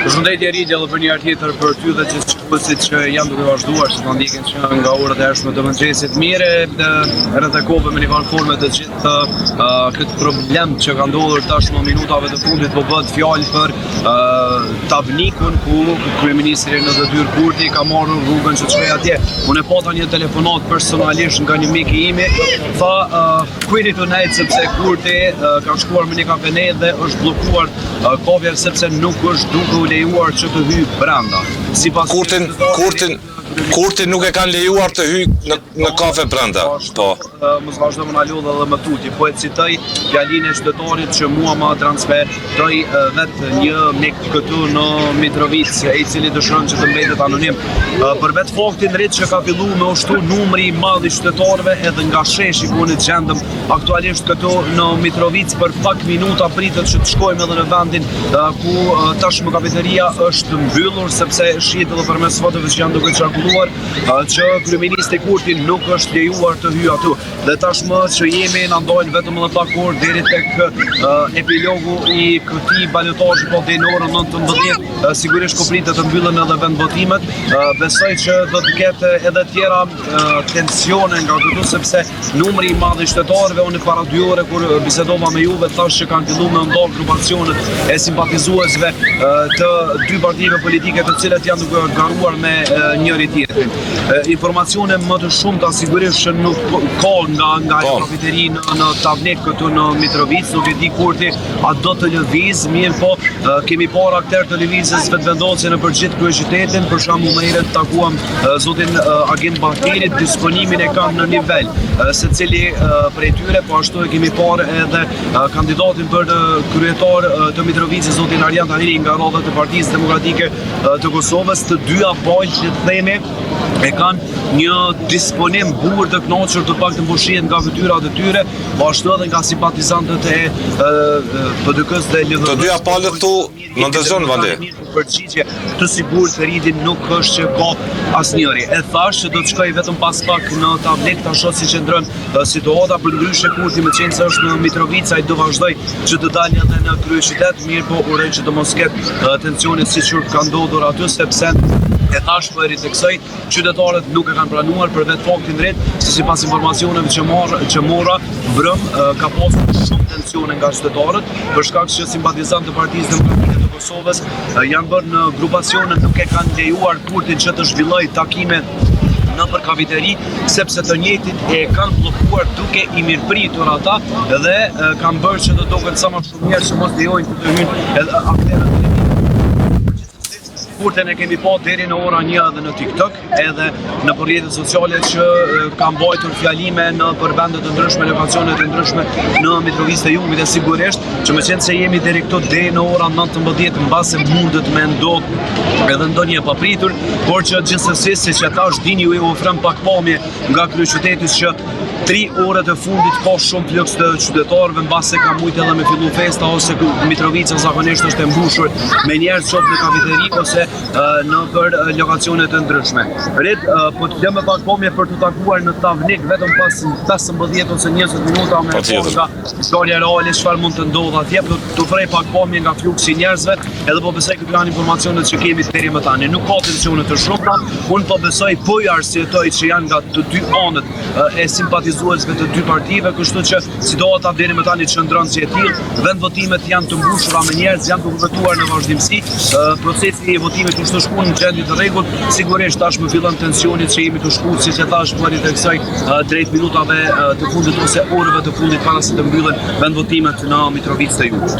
Përshëndetje Ridi edhe për një herë tjetër për ty dhe gjithçkasit që janë duke vazhduar që të ndjekin që nga orët e hershme të mëngjesit mire rreth e kohëve me një forme të gjithë këtë problem që ka ndodhur tashmë minutave të fundit po bëhet fjalë për Tavnikun ku kryeministri në Detyrë Kurti ka marrur rrugën që të shkojë atje. Unë e pata një telefonat personalisht nga një mik i imi, tha kujni të nejtë sepse Kurti ka shkuar me një kafene dhe është bllokuar kovja sepse nuk është duke u lejuar që të hyjë brenda. Sipas Kurti nuk e kanë lejuar të hyjë në kafe brenda. Po. Mos vazhdo më na lodh edhe më tutje. Po e citoj fjalinë e qytetarit që mua ma transmetoi vetë një mik këtu në Mitrovica, i cili dëshiron që të mbetet anonim. Për vetë faktin rrit që ka filluar me ushtu numri i madh i qytetarëve edhe nga sheshi ku ne gjendëm aktualisht këtu në Mitrovica për pak minuta pritet që të shkojmë edhe në vendin ku tashmë kafeteria është mbyllur sepse shihet edhe përmes fotove që janë duke qarkulluar që kryeministri Kurti nuk është lejuar të hyjë atu. Dhe tashmë që jemi na ndojnë vetëm edhe pak orë deri tek epilogu i këtij balotazhi po deri në orën 19 sigurisht ko pritet të mbyllen edhe vendvotimet. Besoj që do të ketë edhe tjera tensione nga këtu sepse numri i madh i qytetarëve unë para 2 orë kur bisedova me juve thash që kanë filluar me ndodh grupacionet e simpatizuesve të dy partive politike të cilat janë duke garuar me njëri tjetrin. Informacione më të shumta sigurisht që nuk ka nga kafeteri në Tavnik këtu në Mitrovica, nuk e di Kurti a do të lëviz, mirë po kemi parë akter të lëvizjes vetëvendosje në përgjithë kryeqytetin, për shembull më herët takuam zotin agent Bahtirit, disponimin e kanë në nivel secili prej tyre, po ashtu e kemi parë edhe kandidatin për kryetar të Mitrovicës, zotin Arjan Tahiri nga rrodha të Partisë Demokratike të Kosovës, të dyja palë që të themi e kanë një disponim bukur të kënaqur të paktën po shihet nga fytyrat e tyre, po ashtu edhe nga simpatizantët e PDK-s dhe LDK. Të dyja palët këtu në ndezon vale. Përgjigje të sigurt të Ridin nuk është që ka asnjëri. E thash që do të shkoj vetëm pas pak në Tavnik ta shoh si qëndron situata, përndryshe Kurti më qenë se është në Mitrovica ai do vazhdoj që të dalë edhe në kryeqytet, mirë po uroj që të mos ketë tensione siç ka ndodhur aty sepse e thash po e riteksoj, qytetarët nuk e kanë planuar për vetë faktin rrit, se sipas informacioneve që mora, brëm ka pasur shumë tensione nga qytetarët, për shkak që simpatizantë të Partisë Demokratike të Kosovës janë bërë në grupacione, nuk e kanë lejuar Kurtin që të zhvillojë takime në për kafeteri, sepse të njëjtit e kanë bllokuar duke i mirëpritur ata dhe kanë bërë që të duket sa më shumë mirë që mos lejojnë të hyjnë edhe aktorët. Kurtin e kemi pa deri në ora 1 edhe në TikTok, edhe në rrjetet sociale që kanë mbajtur fjalime në vende të ndryshme, lokacione të ndryshme në Mitrovicë të Jugit, dhe sigurisht që më qenë se jemi deri këtu deri në ora 19 mbase mundet me ndodh edhe ndonjë e papritur, por që gjithsesi siç e thash dini ju ofron pak pamje nga kryeqyteti që 3 orët e fundit ka shumë plaks të qytetarëve mbase ka mujt edhe me fillu festa ose Mitrovica zakonisht është e mbushur me njerëz qoftë në kafeteri ose në për lokacione të ndryshme. Rit, po të lëmë pak pamje për të takuar në Tavnik vetëm pas 15 ose 20 minuta me nga historia reale çfarë mund të ndodhë atje, të vrej pak pamje nga fluksi i njerëzve, edhe po besoj këto janë informacionet që kemi deri më tani. Nuk ka tensione të shumta, unë po besoj po i arsyetoj që janë nga të dy anët e simpatizuesve të dy partive, kështu që situata deri më tani çndron si e tillë, vendvotimet janë të mbushura me njerëz, janë të vërtetuar në vazhdimsi, procesi i votimit është të shkuar në gjendje të rregullt, sigurisht tashmë fillon tensionit që jemi të shkuar, siç e thash po riteksoj drejt minutave të fundit ose orëve të fundit para se të mbyllen vendvotimet në Mitrovicë të Jugut.